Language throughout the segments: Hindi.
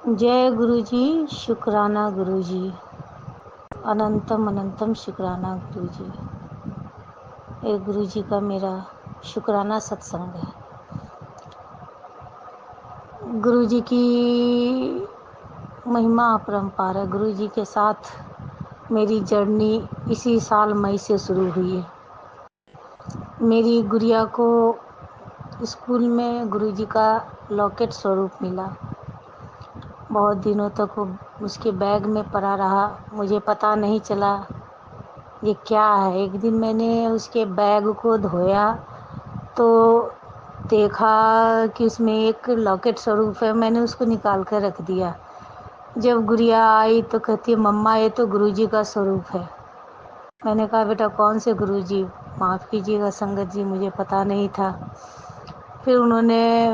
जय गुरु जी, शुक्राना गुरु जी, अनंतम अनंतम शुक्राना गुरु जी। ये गुरु जी का मेरा शुक्राना सत्संग है। गुरु जी की महिमा अपरंपार है। गुरु जी के साथ मेरी जर्नी इसी साल मई से शुरू हुई है। मेरी गुड़िया को स्कूल में गुरु जी का लॉकेट स्वरूप मिला। बहुत दिनों तक वो उसके बैग में पड़ा रहा, मुझे पता नहीं चला ये क्या है। एक दिन मैंने उसके बैग को धोया तो देखा कि उसमें एक लॉकेट स्वरूप है। मैंने उसको निकाल कर रख दिया। जब गुड़िया आई तो कहती है, मम्मा ये तो गुरुजी का स्वरूप है। मैंने कहा, बेटा कौन से गुरुजी? माफ़ कीजिएगा संगत जी, मुझे पता नहीं था। फिर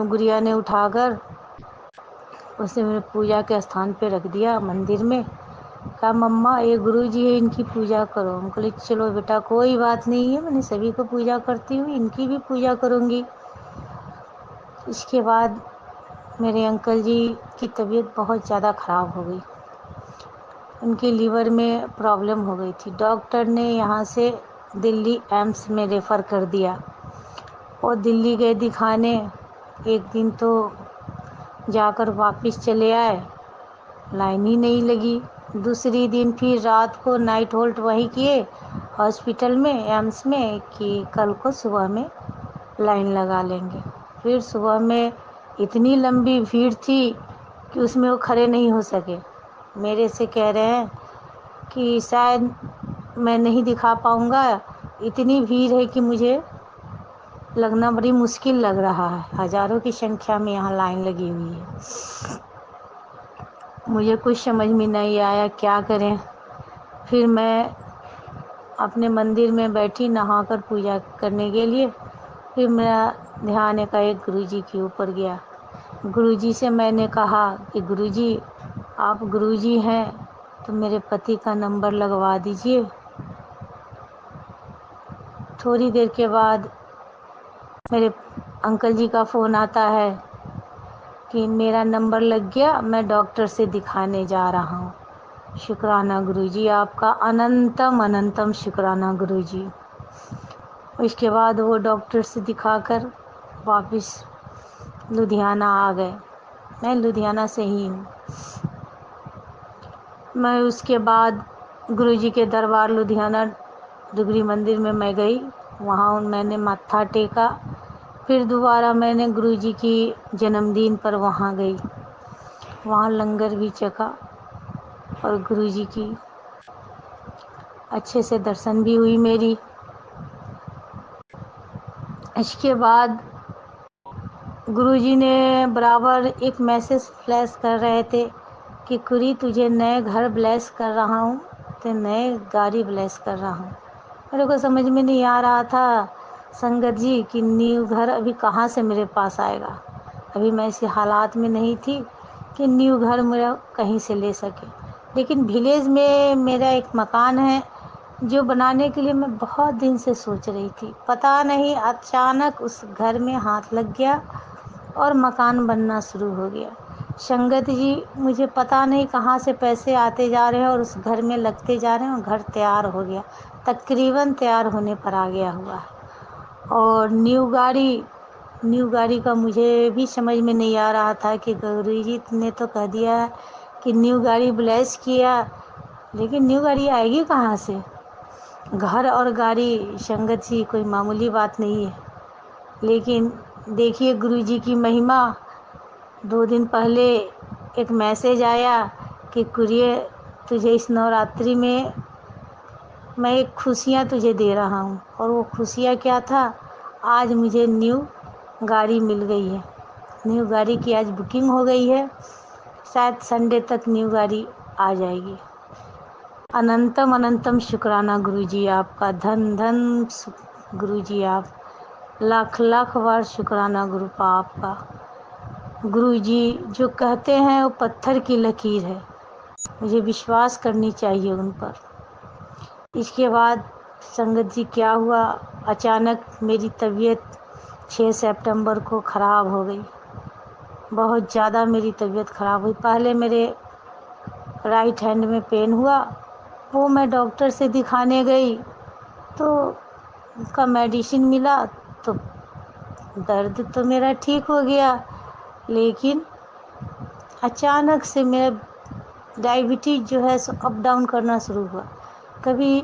गुड़िया ने उठाकर उसे मेरे पूजा के स्थान पे रख दिया मंदिर में। कहा, मम्मा ये गुरुजी है, इनकी पूजा करो। हम बोले चलो बेटा कोई बात नहीं है, मैंने सभी को पूजा करती हूँ, इनकी भी पूजा करूँगी। इसके बाद मेरे अंकल जी की तबीयत बहुत ज़्यादा ख़राब हो गई। उनके लीवर में प्रॉब्लम हो गई थी। डॉक्टर ने यहाँ से दिल्ली एम्स में रेफ़र कर दिया और दिल्ली गए दिखाने। एक दिन तो जाकर वापस चले आए, लाइन ही नहीं लगी। दूसरी दिन फिर रात को नाइट होल्ट वहीं किए हॉस्पिटल में, एम्स में, कि कल को सुबह में लाइन लगा लेंगे। फिर सुबह में इतनी लंबी भीड़ थी कि उसमें वो खड़े नहीं हो सके। मेरे से कह रहे हैं कि शायद मैं नहीं दिखा पाऊँगा, इतनी भीड़ है कि मुझे लगना बड़ी मुश्किल लग रहा है। हज़ारों की संख्या में यहाँ लाइन लगी हुई है। मुझे कुछ समझ में नहीं आया क्या करें। फिर मैं अपने मंदिर में बैठी नहाकर पूजा करने के लिए। फिर मेरा ध्यान एकाएक गुरु जी के ऊपर गया। गुरु जी से मैंने कहा कि गुरु जी, आप गुरु जी हैं तो मेरे पति का नंबर लगवा दीजिए। थोड़ी देर के बाद मेरे अंकल जी का फ़ोन आता है कि मेरा नंबर लग गया, मैं डॉक्टर से दिखाने जा रहा हूँ। शुक्राना गुरु जी, आपका अनंतम अनंतम शुक्राना गुरु जी। उसके बाद वो डॉक्टर से दिखाकर वापस लुधियाना आ गए। मैं लुधियाना से ही हूँ। मैं उसके बाद गुरु जी के दरबार लुधियाना दुगरी मंदिर में मैं गई। वहाँ मैंने माथा टेका। फिर दोबारा मैंने गुरु जी की जन्मदिन पर वहाँ गई। वहाँ लंगर भी चखा और गुरु जी की अच्छे से दर्शन भी हुई मेरी। इसके बाद गुरुजी ने बराबर एक मैसेज फ्लैश कर रहे थे कि कुरी तुझे नए घर ब्लेस कर रहा हूँ, तो नए गाड़ी ब्लेस कर रहा हूँ। मेरे को समझ में नहीं आ रहा था संगत जी कि न्यू घर अभी कहाँ से मेरे पास आएगा। अभी मैं ऐसे हालात में नहीं थी कि न्यू घर मेरा कहीं से ले सके। लेकिन विलेज में मेरा एक मकान है जो बनाने के लिए मैं बहुत दिन से सोच रही थी। पता नहीं अचानक उस घर में हाथ लग गया और मकान बनना शुरू हो गया। संगत जी, मुझे पता नहीं कहाँ से पैसे आते जा रहे हैं और उस घर में लगते जा रहे हैं और घर तैयार हो गया, तकरीबन तैयार होने पर आ गया हुआ है। और न्यू गाड़ी का मुझे भी समझ में नहीं आ रहा था कि गुरुजी ने तो कह दिया कि न्यू गाड़ी ब्लेस किया, लेकिन न्यू गाड़ी आएगी कहाँ से? घर और गाड़ी संगत जी कोई मामूली बात नहीं है। लेकिन देखिए गुरु जी की महिमा। 2 दिन पहले एक मैसेज आया कि कुरिय तुझे इस नवरात्रि में मैं एक खुशियाँ तुझे दे रहा हूँ। और वो खुशियाँ क्या था? आज मुझे न्यू गाड़ी मिल गई है। न्यू गाड़ी की आज बुकिंग हो गई है। शायद संडे तक न्यू गाड़ी आ जाएगी। अनंतम अनंतम शुक्राना गुरु जी आपका। धन धन गुरु जी आप। लाख लाख बार शुक्राना गुरु का आपका। गुरु जी जो कहते हैं वो पत्थर की लकीर है, मुझे विश्वास करनी चाहिए उन पर। इसके बाद संगत जी क्या हुआ, अचानक मेरी तबीयत 6 सितंबर को ख़राब हो गई। बहुत ज़्यादा मेरी तबीयत ख़राब हुई। पहले मेरे राइट हैंड में पेन हुआ, वो मैं डॉक्टर से दिखाने गई तो उसका मेडिसिन मिला तो दर्द तो मेरा ठीक हो गया, लेकिन अचानक से मेरा डायबिटीज़ जो है सो अप डाउन करना शुरू हुआ। कभी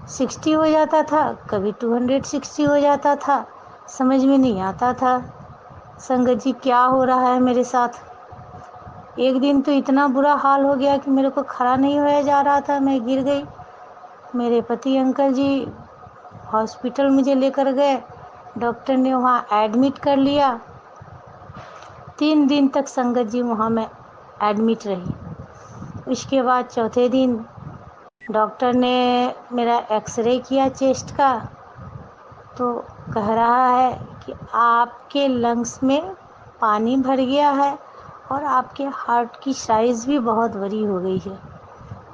60 हो जाता था, कभी 260 हो जाता था, समझ में नहीं आता था संगत जी क्या हो रहा है मेरे साथ। एक दिन तो इतना बुरा हाल हो गया कि मेरे को खड़ा नहीं होया जा रहा था, मैं गिर गई। मेरे पति अंकल जी हॉस्पिटल मुझे लेकर गए, डॉक्टर ने वहाँ एडमिट कर लिया। 3 दिन तक संगत जी वहाँ मैं एडमिट रही। उसके बाद चौथे दिन डॉक्टर ने मेरा एक्सरे किया चेस्ट का, तो कह रहा है कि आपके लंग्स में पानी भर गया है और आपके हार्ट की साइज़ भी बहुत बड़ी हो गई है।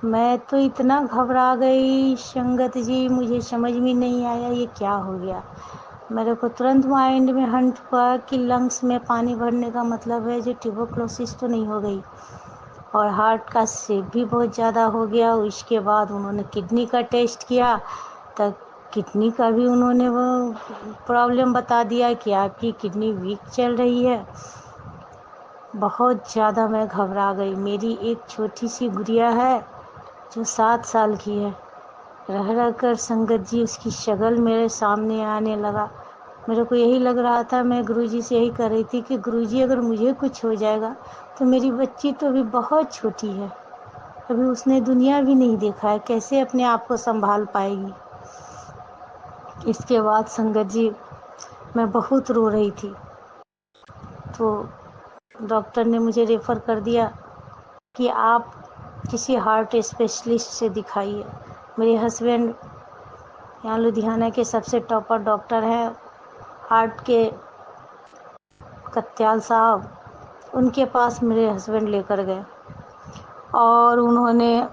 मैं तो इतना घबरा गई संगत जी, मुझे समझ में नहीं आया ये क्या हो गया। मेरे को तुरंत माइंड में हंट हुआ कि लंग्स में पानी भरने का मतलब है जो ट्यूबरक्लोसिस तो नहीं हो गई, और हार्ट का शेप भी बहुत ज़्यादा हो गया। उसके बाद उन्होंने किडनी का टेस्ट किया, तब किडनी का भी उन्होंने वो प्रॉब्लम बता दिया कि आपकी किडनी वीक चल रही है। बहुत ज़्यादा मैं घबरा गई। मेरी एक छोटी सी गुड़िया है जो 7 साल की है। रह रह कर संगत जी उसकी शक्ल मेरे सामने आने लगा। मेरे को यही लग रहा था, मैं गुरुजी से यही कर रही थी कि गुरुजी अगर मुझे कुछ हो जाएगा तो मेरी बच्ची तो अभी बहुत छोटी है, अभी उसने दुनिया भी नहीं देखा है, कैसे अपने आप को संभाल पाएगी। इसके बाद संगत जी मैं बहुत रो रही थी, तो डॉक्टर ने मुझे रेफ़र कर दिया कि आप किसी हार्ट स्पेशलिस्ट से दिखाइए। मेरे हस्बैंड यहाँ लुधियाना के सबसे टॉपर डॉक्टर हैं हार्ट के, कत्याल साहब, उनके पास मेरे हस्बैंड लेकर गए और उन्होंने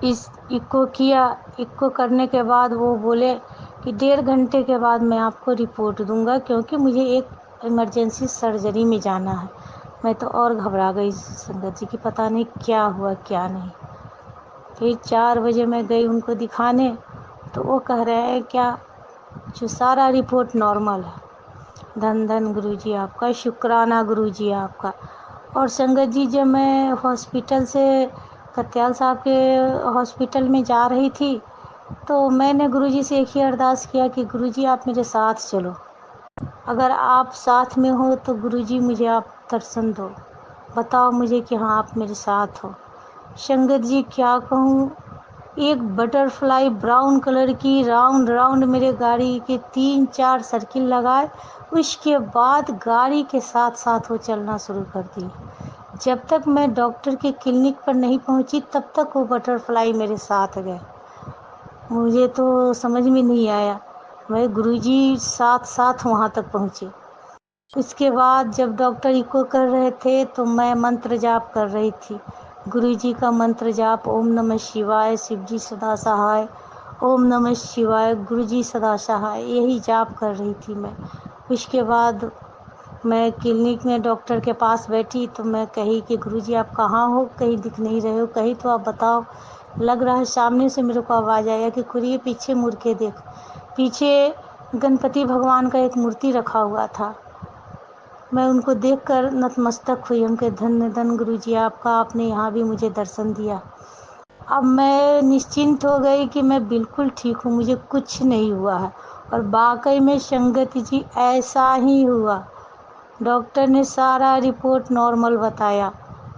इस इको किया। इको करने के बाद वो बोले कि 1.5 घंटे के बाद मैं आपको रिपोर्ट दूंगा, क्योंकि मुझे एक इमरजेंसी सर्जरी में जाना है। मैं तो और घबरा गई संगत जी कि पता नहीं क्या हुआ क्या नहीं। फिर 4 बजे मैं गई उनको दिखाने, तो वो कह रहे हैं क्या जो सारा रिपोर्ट नॉर्मल है। धन धन गुरुजी आपका, शुक्राना गुरुजी आपका। और संगत जी जब मैं हॉस्पिटल से कत्याल साहब के हॉस्पिटल में जा रही थी, तो मैंने गुरुजी से एक ही अरदास किया कि गुरुजी आप मेरे साथ चलो, अगर आप साथ में हो तो गुरुजी मुझे आप दर्शन दो, बताओ मुझे कि हाँ आप मेरे साथ हो। संगत जी क्या कहूँ, एक बटरफ्लाई ब्राउन कलर की राउंड राउंड मेरे गाड़ी के 3-4 सर्किल लगाए। उसके बाद गाड़ी के साथ साथ वो चलना शुरू कर दी। जब तक मैं डॉक्टर के क्लिनिक पर नहीं पहुंची तब तक वो बटरफ्लाई मेरे साथ गए। मुझे तो समझ में नहीं आया, मैं गुरुजी साथ साथ वहाँ तक पहुँचे। उसके बाद जब डॉक्टर इको कर रहे थे तो मैं मंत्र जाप कर रही थी, गुरुजी का मंत्र जाप, ओम नमः शिवाय, शिवजी सदा सहाय, ओम नमः शिवाय, गुरुजी सदा सहाय, यही जाप कर रही थी मैं। उसके बाद मैं क्लिनिक में डॉक्टर के पास बैठी तो मैं कही कि गुरुजी आप कहाँ हो, कहीं दिख नहीं रहे हो, कहीं तो आप बताओ। लग रहा है सामने से मेरे को आवाज़ आया कि कुरिए पीछे मुड़ के देखो। पीछे गणपति भगवान का एक मूर्ति रखा हुआ था। मैं उनको देखकर नतमस्तक हुई, उनके धन्य धन गुरुजी आपका, आपने यहाँ भी मुझे दर्शन दिया। अब मैं निश्चिंत हो गई कि मैं बिल्कुल ठीक हूँ, मुझे कुछ नहीं हुआ है। और वाकई में संगत जी ऐसा ही हुआ। डॉक्टर ने सारा रिपोर्ट नॉर्मल बताया,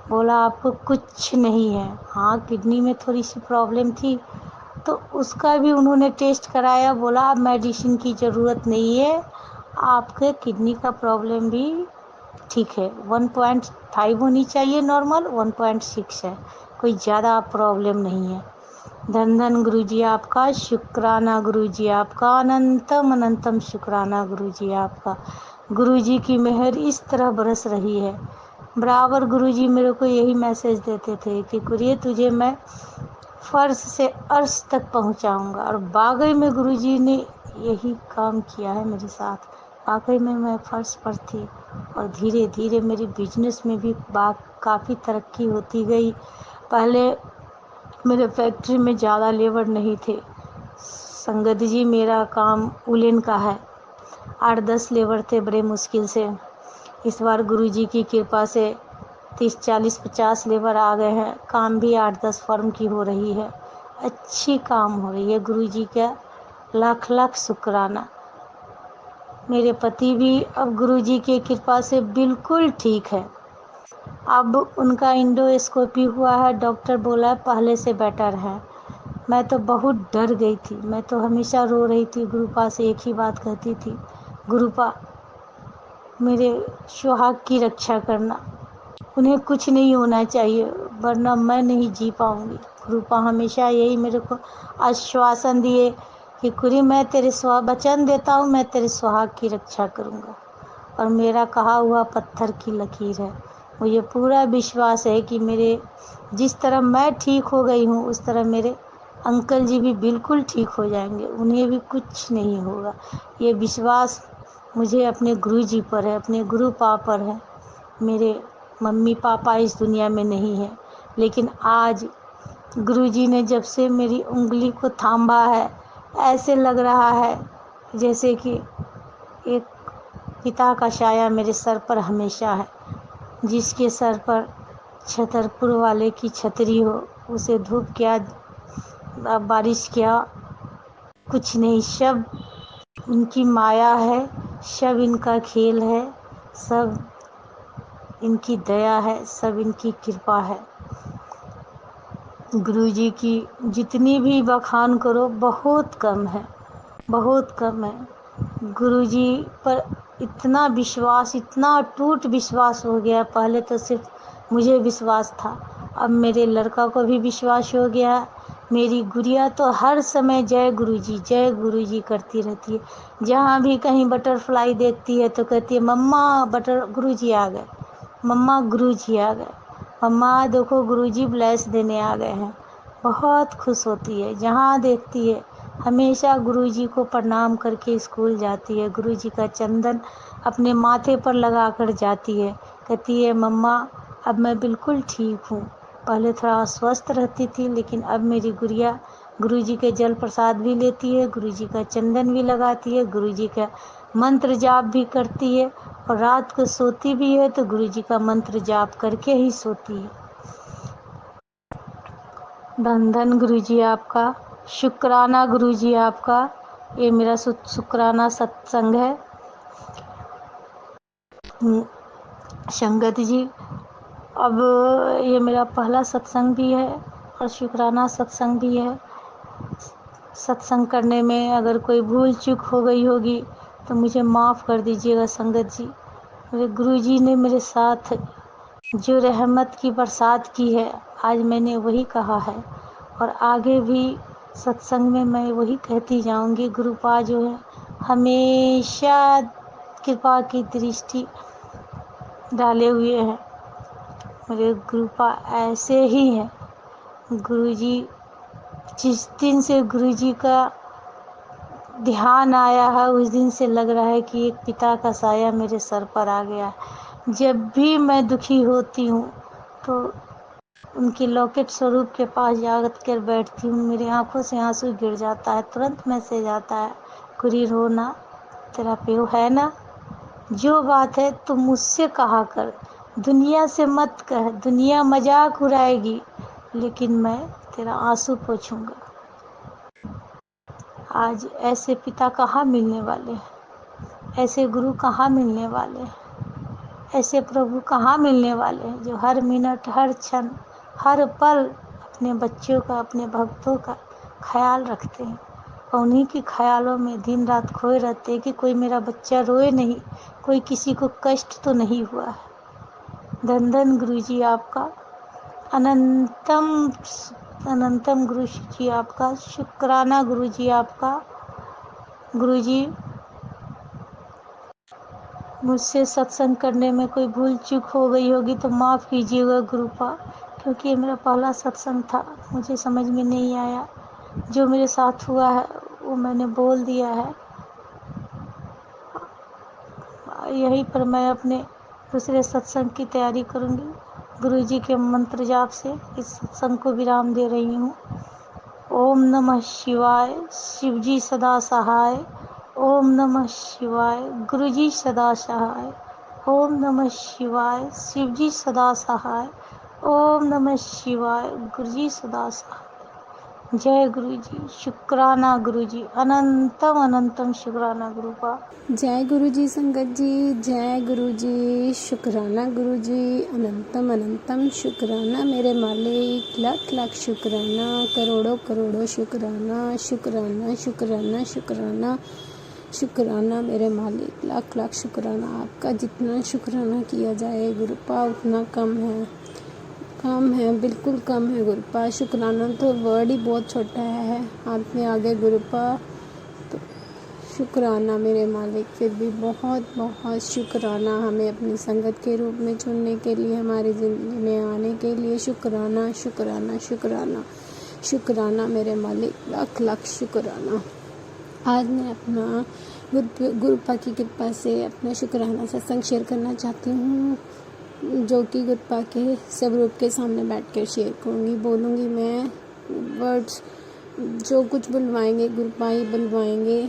बोला आपको कुछ नहीं है। हाँ किडनी में थोड़ी सी प्रॉब्लम थी तो उसका भी उन्होंने टेस्ट कराया, बोला अब मेडिसिन की ज़रूरत नहीं है, आपके किडनी का प्रॉब्लम भी ठीक है। 1.5 होनी चाहिए नॉर्मल, 1.6 है, कोई ज़्यादा प्रॉब्लम नहीं है। धन धन गुरुजी आपका, शुक्राना गुरुजी आपका, अनंतम अनंतम शुक्राना गुरुजी आपका। गुरुजी की मेहर इस तरह बरस रही है। बराबर गुरुजी मेरे को यही मैसेज देते थे कि कुरिए तुझे मैं फर्श से अर्श तक पहुंचाऊंगा, और वाकई में गुरुजी ने यही काम किया है मेरे साथ। वाकई में मैं फर्श पर थी और धीरे धीरे मेरी बिजनेस में भी काफ़ी तरक्की होती गई। पहले मेरे फैक्ट्री में ज़्यादा लेबर नहीं थे। संगत जी, मेरा काम उलेन का है, 8-10 लेबर थे बड़े मुश्किल से। इस बार गुरुजी की कृपा से 30, 40, 50 लेबर आ गए हैं। काम भी 8-10 फर्म की हो रही है, अच्छी काम हो रही है। गुरुजी का लाख लाख शुक्राना। मेरे पति भी अब गुरुजी की कृपा से बिल्कुल ठीक है। अब उनका इंडोस्कोपी हुआ है, डॉक्टर बोला पहले से बेटर है। मैं तो बहुत डर गई थी, मैं तो हमेशा रो रही थी। गुरुपा से एक ही बात कहती थी, गुरुपा मेरे सुहाग की रक्षा करना, उन्हें कुछ नहीं होना चाहिए वरना मैं नहीं जी पाऊँगी। गुरुपा हमेशा यही मेरे को आश्वासन दिए कि कुरी, मैं तेरे वचन देता हूँ, मैं तेरे सुहाग की रक्षा करूँगा। और मेरा कहा हुआ पत्थर की लकीर है। मुझे पूरा विश्वास है कि मेरे जिस तरह मैं ठीक हो गई हूँ उस तरह मेरे अंकल जी भी बिल्कुल ठीक हो जाएंगे, उन्हें भी कुछ नहीं होगा। ये विश्वास मुझे अपने गुरु जी पर है, अपने गुरु पा पर है। मेरे मम्मी पापा इस दुनिया में नहीं है, लेकिन आज गुरु जी ने जब से मेरी उंगली को थामा है, ऐसे लग रहा है जैसे कि एक पिता का साया मेरे सर पर हमेशा है। जिसके सर पर छतरपुर वाले की छतरी हो, उसे धूप क्या बारिश क्या कुछ नहीं, सब उनकी माया है, सब इनका खेल है, सब इनकी दया है, सब इनकी कृपा है। गुरुजी की जितनी भी बखान करो बहुत कम है, बहुत कम है। गुरुजी पर इतना विश्वास, इतना टूट विश्वास हो गया। पहले तो सिर्फ मुझे विश्वास था, अब मेरे लड़का को भी विश्वास हो गया। मेरी गुड़िया तो हर समय जय गुरुजी करती रहती है। जहाँ भी कहीं बटरफ्लाई देखती है तो कहती है, मम्मा गुरुजी आ गए, मम्मा गुरुजी आ गए, मम्मा देखो गुरुजी ब्लेस देने आ गए हैं। बहुत खुश होती है, जहाँ देखती है हमेशा गुरुजी को प्रणाम करके स्कूल जाती है। गुरुजी का चंदन अपने माथे पर लगा कर जाती है, कहती है मम्मा अब मैं बिल्कुल ठीक हूँ। पहले थोड़ा अस्वस्थ रहती थी, लेकिन अब मेरी गुड़िया गुरुजी के जल प्रसाद भी लेती है, गुरुजी का चंदन भी लगाती है, गुरुजी का मंत्र जाप भी करती है, और रात को सोती भी है तो गुरुजी का मंत्र जाप करके ही सोती है। धन धन गुरुजी आपका, शुक्राना गुरुजी आपका। ये मेरा शुक्राना सत्संग है। संगत जी, अब ये मेरा पहला सत्संग भी है और शुक्राना सत्संग भी है। सत्संग करने में अगर कोई भूल चूक हो गई होगी तो मुझे माफ़ कर दीजिएगा संगत जी। मेरे गुरुजी ने मेरे साथ जो रहमत की बरसात की है, आज मैंने वही कहा है और आगे भी सत्संग में मैं वही कहती जाऊंगी। गुरुपा जो है हमेशा कृपा की दृष्टि डाले हुए हैं। मेरे गुरुपा ऐसे ही हैं। गुरुजी, जिस दिन से गुरुजी का ध्यान आया है उस दिन से लग रहा है कि एक पिता का साया मेरे सर पर आ गया है। जब भी मैं दुखी होती हूँ तो उनके लॉकेट स्वरूप के पास जाकर बैठती हूँ, मेरी आंखों से आंसू गिर जाता है, तुरंत मैसेज आता है, कुरी रो ना, तेरा प्यो है ना, जो बात है तुम मुझसे कहा कर, दुनिया से मत कह, दुनिया मजाक उड़ाएगी लेकिन मैं तेरा आंसू पोंछूंगा। आज ऐसे पिता कहाँ मिलने वाले हैं, ऐसे गुरु कहाँ मिलने वाले हैं, ऐसे प्रभु कहाँ मिलने वाले हैं जो हर मिनट, हर क्षण, हर पल अपने बच्चों का, अपने भक्तों का ख्याल रखते हैं और उन्हीं के ख्यालों में दिन रात खोए रहते हैं कि कोई मेरा बच्चा रोए नहीं, कोई किसी को कष्ट तो नहीं हुआ है। धन धन गुरु जी आपका, अनंतम अनंतम गुरु जी आपका, शुक्राना गुरु जी आपका। गुरु जी, मुझसे सत्संग करने में कोई भूल चूक हो गई होगी तो माफ़ कीजिएगा गुरुपा, क्योंकि ये मेरा पहला सत्संग था, मुझे समझ में नहीं आया। जो मेरे साथ हुआ है वो मैंने बोल दिया है। यहीं पर मैं अपने दूसरे सत्संग की तैयारी करूँगी। गुरुजी के मंत्र जाप से इस सत्संग को विराम दे रही हूँ। ओम नमः शिवाय, शिवजी सदा सहाय। ओम नमः शिवाय, गुरुजी सदा सहाय। ओम नमः शिवाय, शिवजी सदा सहाय। ओम नमः शिवाय, गुरुजी सदा सहाय। जय गुरुजी, शुक्राना गुरुजी, अनंतम अनंतम शुक्राना गुरुपा। जय गुरुजी संगत जी, जय गुरुजी, शुक्राना गुरुजी, अनंतम अनंतम शुक्राना मेरे मालिक, लाख लाख शुक्राना, करोड़ों करोड़ों शुक्राना, शुक्राना शुक्राना शुक्राना शुक्राना मेरे मालिक, लाख लाख शुक्राना। आपका जितना शुक्राना किया जाए गुरुपा उतना कम है, बिल्कुल कम है गुरुपा। शुक्राना तो वर्ड ही बहुत छोटा है, आपने आगे गुरुपा तो शुक्राना मेरे मालिक। फिर भी बहुत बहुत शुक्राना हमें अपनी संगत के रूप में चुनने के लिए, हमारी ज़िंदगी में आने के लिए। शुक्राना शुक्राना शुक्राना शुक्राना मेरे मालिक, लाख लाख शुक्राना। आज मैं अपना गुरुपा की कृपा से अपना शुक्राना सत्संग शेयर करना चाहती हूँ, जो कि गुरुपा के सब रूप के सामने बैठकर शेयर करूँगी। बोलूँगी मैं वर्ड्स, जो कुछ बुलवाएंगे गुरुपा ही बुलवाएंगे,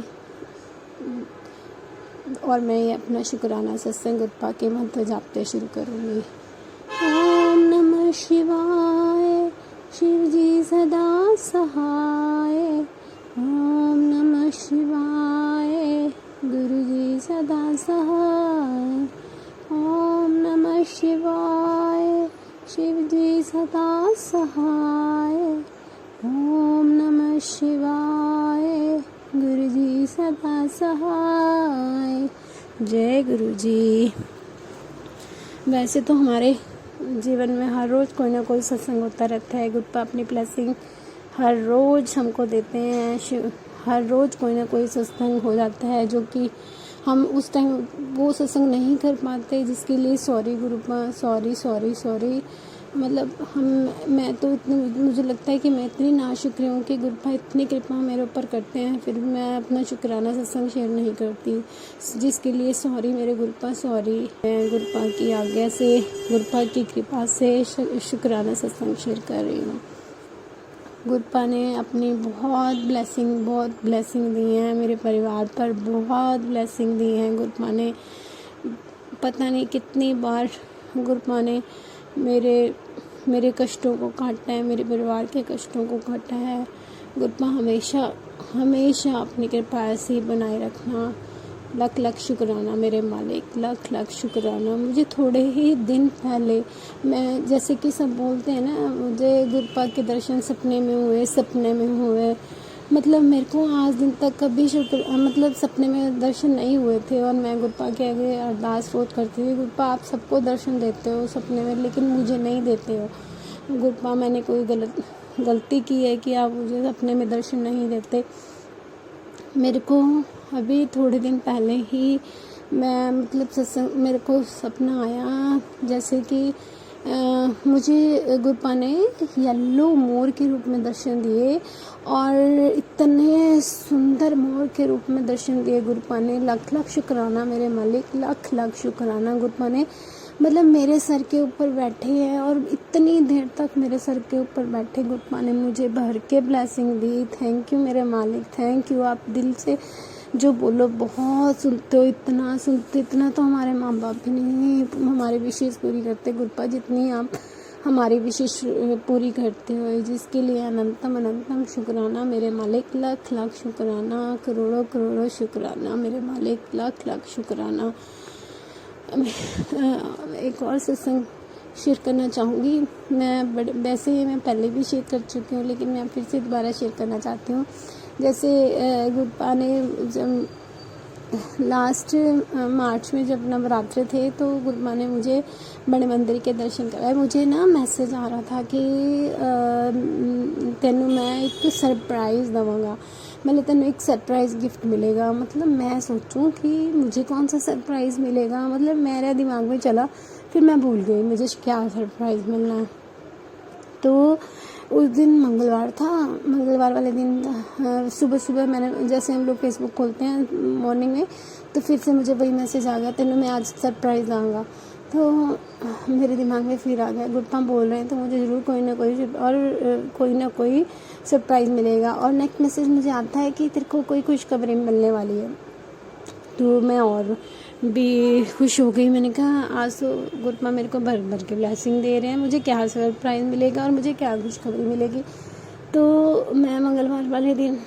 और मैं ये अपना शुक्राना सत्संग गुरुपा के मंत्र जापते शुरू करूँगी। ओम नमः शिवाय, शिव जी सदा सहाय। ओम नमः शिवाय, गुरु जी सदा सहाय। ओम नमः शिवाय, शिव जी सदा सहाय। ओम नमः शिवाय, गुरु जी सदा सहाय। जय गुरु जी। वैसे तो हमारे जीवन में हर रोज़ कोई ना कोई सत्संग होता रहता है। गुरुपा अपनी ब्लेसिंग हर रोज़ हमको देते हैं। हर रोज़ कोई ना कोई सत्संग हो जाता है, जो कि हम उस टाइम वो सत्संग नहीं कर पाते, जिसके लिए सॉरी गुरुपा, सॉरी। मतलब मैं तो इतनी, मुझे लगता है कि मैं इतनी नाशुक्र हूँ कि गुरुपा इतनी कृपा मेरे ऊपर करते हैं, फिर भी मैं अपना शुक्राना सत्संग शेयर नहीं करती, जिसके लिए सॉरी मेरे गुरुपा, सॉरी। मैं गुरुपा की आज्ञा से, गुरुपा की कृपा से शुक्राना सत्संग शेयर कर रही हूँ। गुरुपा ने अपनी बहुत ब्लेसिंग दी है मेरे परिवार पर, बहुत ब्लेसिंग दी है गुरुपा ने। पता नहीं कितनी बार गुरुपा ने मेरे कष्टों को काटा है, मेरे परिवार के कष्टों को काटा है। गुरुपा हमेशा अपनी कृपा ऐसे ही बनाए रखना। लाख लाख शुक्राना मेरे मालिक, लाख लाख शुक्राना। मुझे थोड़े ही दिन पहले, मैं जैसे कि सब बोलते हैं ना, मुझे गुरुपा के दर्शन सपने में हुए। मतलब मेरे को आज दिन तक कभी मतलब सपने में दर्शन नहीं हुए थे, और मैं गुरुपा के आगे अरदास रोज करती थी, गुरुपा आप सबको दर्शन देते हो सपने में, लेकिन मुझे नहीं देते हो। गुरुपा मैंने कोई गलती की है कि आप मुझे सपने में दर्शन नहीं देते। मेरे को अभी थोड़े दिन पहले ही मेरे को सपना आया, जैसे कि मुझे गुरुपा ने येलो मोर के रूप में दर्शन दिए, और इतने सुंदर मोर के रूप में दर्शन दिए गुरुपा ने। लाख लाख शुक्राना मेरे मालिक, लाख लाख शुक्राना। गुरुपा ने मतलब मेरे सर के ऊपर बैठे हैं, और इतनी देर तक मेरे सर के ऊपर बैठे गुरुपा ने मुझे भर के ब्लेसिंग दी। थैंक यू मेरे मालिक, थैंक यू। आप दिल से जो बोलो बहुत सुनते हो, इतना तो हमारे माँ बाप भी नहीं हमारी विशेष पूरी करते गुरुपा, जितनी आप हमारी विशेष पूरी करते हो, जिसके लिए अनंतम अनंतम शुक्राना मेरे मालिक, लाख लाख शुक्राना, करोड़ों करोड़ों शुक्राना मेरे मालिक, लाख लाख शुक्राना। एक और सत्संग शेयर करना चाहूँगी। वैसे मैं पहले भी शेयर कर चुकी हूँ, लेकिन मैं फिर से दोबारा शेयर करना चाहती हूँ। जैसे गुरुपा ने जब लास्ट मार्च में जब नवरात्र थे, तो गुरुपा ने मुझे बड़े मंदिर के दर्शन कराए। मुझे ना मैसेज आ रहा था कि तेनू मैं एक सरप्राइज़ दूँगा, मतलब तेनू एक सरप्राइज़ गिफ्ट मिलेगा। मतलब मैं सोचूं कि मुझे कौन सा सरप्राइज़ मिलेगा, मतलब मेरे दिमाग में चला, फिर मैं भूल गई मुझे क्या सरप्राइज़ मिलना है। तो उस दिन मंगलवार था, मंगलवार वाले दिन सुबह मैंने, जैसे हम लोग फेसबुक खोलते हैं मॉर्निंग में, तो फिर से मुझे वही मैसेज आ गया, तेनू मैं आज सरप्राइज़ दूँगा। तो मेरे दिमाग में फिर आ गया गुप्ता बोल रहे हैं तो मुझे ज़रूर कोई ना कोई सरप्राइज़ मिलेगा। और नेक्स्ट मैसेज मुझे आता है कि तेरे को कोई खुशखबरी मिलने वाली है। तो मैं और भी खुश हो गई। मैंने कहा आज तो गुप्ता मेरे को भर भर के ब्लेसिंग दे रहे हैं, मुझे क्या सरप्राइज़ मिलेगा और मुझे क्या खुशखबरी मिलेगी। तो मैं मंगलवार वाले दिन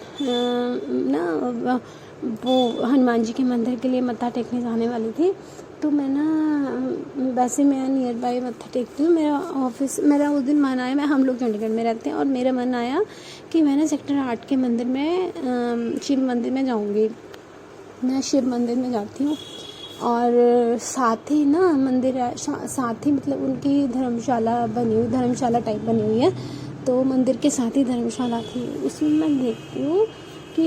ना वो हनुमान जी के मंदिर के लिए मत्था टेकने जाने वाली थी। तो मैं ना वैसे मैं नियर बाय मत्था टेकती हूँ, मेरा उस दिन मन आया, हम लोग चंडीगढ़ में रहते हैं और मेरा मन आया कि मैं ना सेक्टर 8 के मंदिर में शिव मंदिर में जाऊँगी। मैं शिव मंदिर में जाती हूँ और साथ ही ना मंदिर है, साथ ही मतलब उनकी धर्मशाला टाइप बनी हुई है। तो मंदिर के साथ ही धर्मशाला थी। उसमें मैं देखती हूँ कि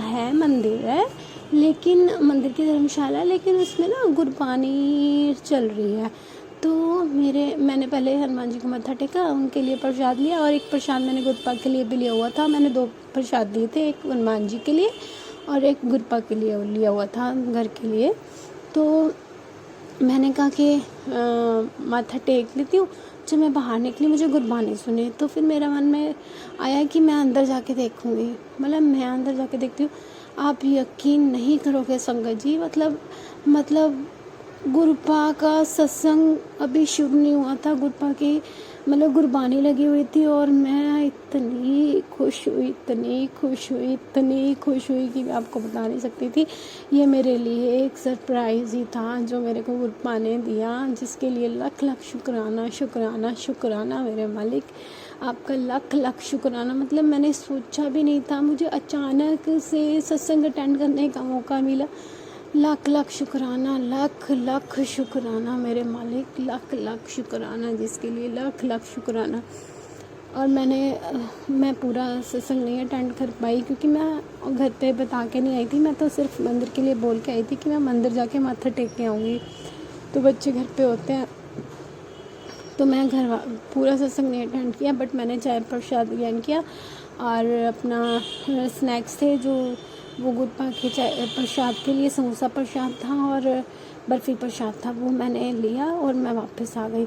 है मंदिर है लेकिन मंदिर की धर्मशाला, लेकिन उसमें ना गुरबानी चल रही है। तो मैंने पहले हनुमान जी को मत्था टेका, उनके लिए प्रसाद लिया और एक प्रसाद मैंने गुरपा के लिए भी लिया हुआ था। मैंने 2 प्रसाद लिए थे, एक हनुमान जी के लिए और एक गुरपा के लिए लिया हुआ था घर के लिए। तो मैंने कहा कि माथा टेक लेती हूँ। जब मैं बाहर निकली मुझे गुरबानी सुनी तो फिर मेरा मन में आया कि मैं अंदर जाके देखूँगी। मतलब मैं अंदर जाके देखती हूँ, आप यकीन नहीं करोगे संगत जी, मतलब गुरपा का सत्संग अभी शुरू नहीं हुआ था। गुरपा की मतलब गुरबानी लगी हुई थी और मैं इतनी खुश हुई कि मैं आपको बता नहीं सकती थी। ये मेरे लिए एक सरप्राइज़ ही था जो मेरे को गुरपा ने दिया, जिसके लिए लख लख शुक्राना मेरे मालिक, आपका लख लख शुक्राना। मतलब मैंने सोचा भी नहीं था, मुझे अचानक से सत्संग अटेंड करने का मौका मिला। लख लख शुक्राना मेरे मालिक, लख लख शुक्राना, जिसके लिए लख लख शुक्राना। और मैं पूरा सत्संग नहीं अटेंड कर पाई क्योंकि मैं घर पे बता के नहीं आई थी। मैं तो सिर्फ मंदिर के लिए बोल के आई थी कि मैं मंदिर जाके माथा टेक के आऊँगी। तो बच्चे घर पे होते हैं तो मैं पूरा सत्संग नहीं अटेंड किया, बट मैंने चाय प्रसाद ज्ञान किया और अपना स्नैक्स थे जो वो गुरपा के चाय प्रसाद के लिए समोसा प्रसाद था और बर्फ़ी प्रसाद था, वो मैंने लिया और मैं वापस आ गई।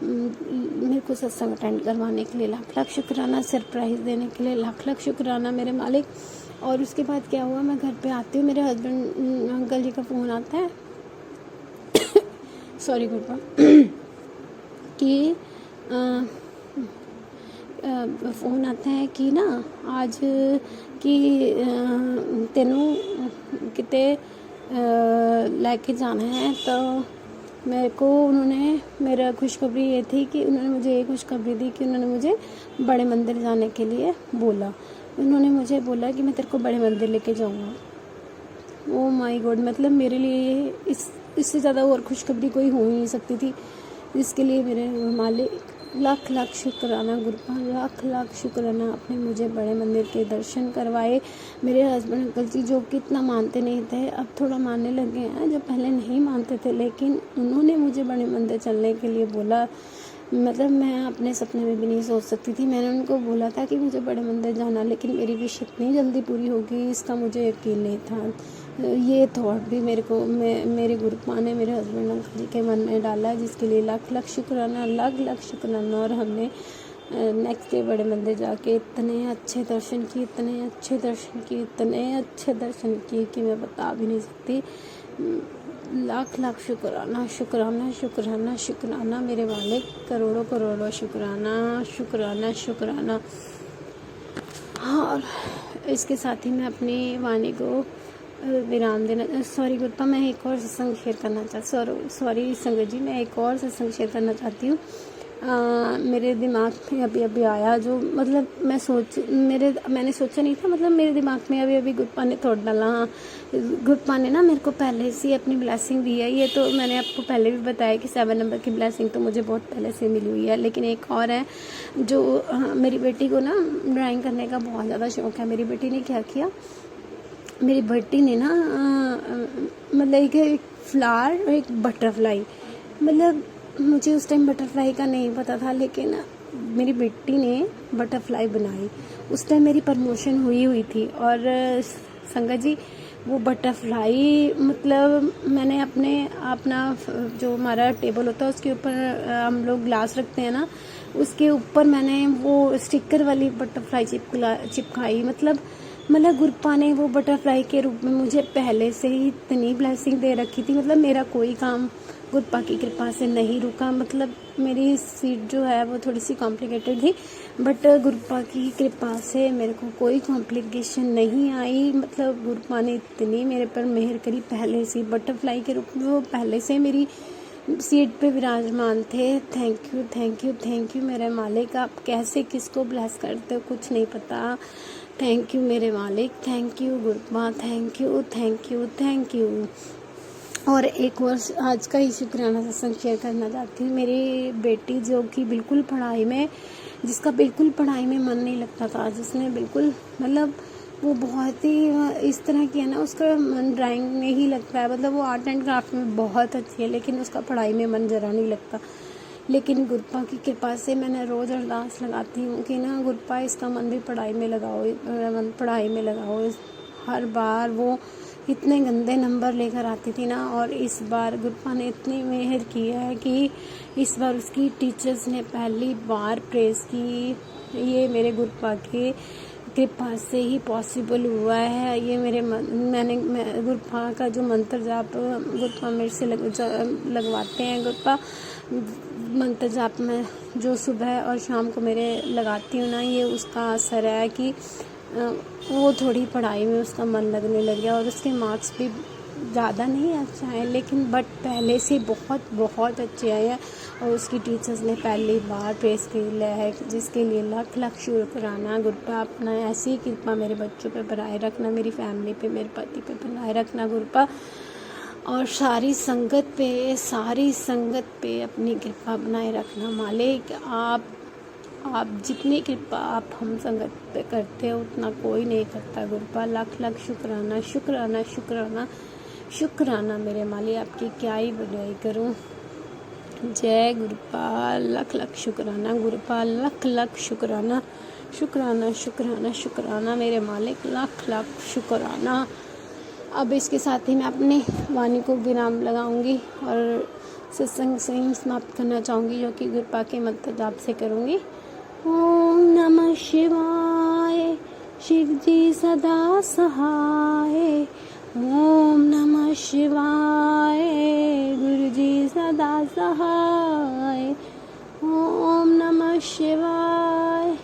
मेरे को सत्संग अटेंड करवाने के लिए लाख लाख शुक्राना, सरप्राइज़ देने के लिए लाख लाख शुक्राना मेरे मालिक। और उसके बाद क्या हुआ, मैं घर पे आती हूँ, मेरे हस्बैंड अंकल जी का फ़ोन आता है सॉरी गुरपा कि फ़ोन आता है कि ना आज कि तेनू किते लेके जाना है। तो मेरे को मेरा खुशखबरी ये थी कि उन्होंने मुझे ये खुशखबरी दी कि उन्होंने मुझे बड़े मंदिर जाने के लिए बोला। उन्होंने मुझे बोला कि मैं तेरे को बड़े मंदिर लेके जाऊँगा। ओह माय गॉड, मतलब मेरे लिए इससे ज़्यादा और खुशखबरी कोई हो ही नहीं सकती थी। इसके लिए मेरे मालिक लाख लाख शुक्राना गुरपा, लाख लाख शुक्राना, आपने मुझे बड़े मंदिर के दर्शन करवाए। मेरे हस्बैंड अंकल जी जो कि इतना मानते नहीं थे अब थोड़ा मानने लगे हैं, जो पहले नहीं मानते थे, लेकिन उन्होंने मुझे बड़े मंदिर चलने के लिए बोला। मतलब मैं अपने सपने में भी नहीं सोच सकती थी। मैंने उनको बोला था कि मुझे बड़े मंदिर जाना, लेकिन मेरी विश इतनी जल्दी पूरी होगी इसका मुझे यकीन नहीं था। ये थॉट भी मेरे गुरुपा ने मेरे हस्बैंड अंकल जी के मन में डाला, जिसके लिए लाख लाख शुक्राना, लाख लाख शुक्राना। और हमने नेक्स्ट डे बड़े मंदिर जाके इतने अच्छे दर्शन किए कि मैं बता भी नहीं सकती। लाख लाख शुक्राना मेरे मालिक, करोड़ों शुक्राना। हाँ, और इसके साथ ही मैं अपनी वाणी को विराम देना सॉरी गुरपा, मैं एक और सत्संग शेयर करना सॉरी संगत जी, मैं एक और सत्संग शेयर करना चाहती हूँ। मेरे दिमाग में अभी आया, जो मतलब मैंने सोचा नहीं था, मतलब मेरे दिमाग में अभी गुरपा ने थोड़ा डाला। हाँ, गुरपा ने ना मेरे को पहले से अपनी ब्लेसिंग दी है। ये तो मैंने आपको पहले भी बताया कि 7 नंबर की ब्लेसिंग तो मुझे बहुत पहले से मिली हुई है, लेकिन एक और है जो मेरी बेटी को ना ड्राइंग करने का बहुत ज़्यादा शौक़ है। मेरी बेटी ने क्या किया, मेरी बेटी ने ना मतलब एक फ्लावर और एक बटरफ्लाई, मतलब मुझे उस टाइम बटरफ्लाई का नहीं पता था, लेकिन मेरी बेटी ने बटरफ्लाई बनाई। उस टाइम मेरी प्रमोशन हुई थी और संगत जी वो बटरफ्लाई, मतलब मैंने अपना जो हमारा टेबल होता है उसके ऊपर हम लोग ग्लास रखते हैं ना, उसके ऊपर मैंने वो स्टिकर वाली बटरफ्लाई चिपकाई। मतलब गुरपा ने वो बटरफ्लाई के रूप में मुझे पहले से ही इतनी ब्लेसिंग दे रखी थी। मतलब मेरा कोई काम गुरपा की कृपा से नहीं रुका। मतलब मेरी सीट जो है वो थोड़ी सी कॉम्प्लिकेटेड थी, बट गुरपा की कृपा से मेरे को कोई कॉम्प्लिकेशन नहीं आई। मतलब गुरपा ने इतनी मेरे पर मेहर करी, पहले से बटरफ्लाई के रूप में वो पहले से मेरी सीट पे विराजमान थे। Thank you thank you thank you मेरे मालिक। आप कैसे किसको ब्लेस करते हो कुछ नहीं पता। थैंक यू मेरे मालिक, thank you Gurpa, thank you thank you thank you. और एक और आज का ही शुक्राना सत्संग शेयर करना चाहती हूँ। मेरी बेटी जो कि जिसका बिल्कुल पढ़ाई में मन नहीं लगता था, जिसने बिल्कुल मतलब वो बहुत ही इस तरह की है ना, उसका मन ड्राइंग में ही लगता है। मतलब वो आर्ट एंड क्राफ्ट में बहुत अच्छी है, लेकिन उसका पढ़ाई में मन ज़रा नहीं लगता। लेकिन गुरपा की कृपा से मैंने रोज़ अरदास लगाती हूँ कि ना गुरपा इसका मन भी पढ़ाई में लगाओ। हर बार वो इतने गंदे नंबर लेकर आती थी ना, और इस बार गुरपा ने इतनी मेहर की है कि इस बार उसकी टीचर्स ने पहली बार प्रेज़ की। ये मेरे गुरपा के कृपा से ही पॉसिबल हुआ है। ये मैंने गुरपा का जो मंत्र जाप गुरपा मेरे से लगवाते हैं। गुरपा मंत्र जाप में जो सुबह और शाम को मेरे लगाती हूँ ना, ये उसका असर है कि वो थोड़ी पढ़ाई में उसका मन लगने लग गया। और उसके मार्क्स भी ज़्यादा नहीं अच्छा है, लेकिन बट पहले से बहुत बहुत अच्छे आए हैं। और उसकी टीचर्स ने पहली बार प्रेस किया है, जिसके लिए लाख लाख शुक्राना। गुरपा अपना ऐसी कृपा मेरे बच्चों पे बनाए रखना, मेरी फैमिली पे, मेरे पति पे बनाए रखना गुरपा। और सारी संगत पे अपनी कृपा बनाए रखना मालिक। आप जितनी कृपा आप हम संगत पे करते हो उतना कोई नहीं करता गुरपा। लाख लाख शुक्राना शुक्राना शुक्राना शुक्राना मेरे मालिक। आपकी क्या ही बड़ाई करूं। जय गुरपा, लाख लाख शुक्राना गुरपा, लाख लाख शुक्राना शुक्राना शुक्राना शुक्राना मेरे मालिक, लाख लाख शुक्राना। अब इसके साथ ही मैं अपनी वाणी को विराम लगाऊंगी और सत्संग से ही समाप्त करना चाहूँगी, जो कि गुरपा के मंत्र जाप से करूँगी। ओम नमः शिवाय, शिव जी सदा सहाय। ओम नमः शिवाय, गुरु जी सदा सहाय। ओम नमः शिवाय,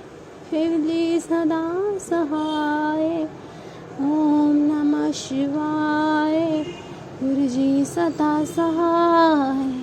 शिव जी सदा सहाय। ओम नमः शिवाय, गुरु जी सदा सहाय।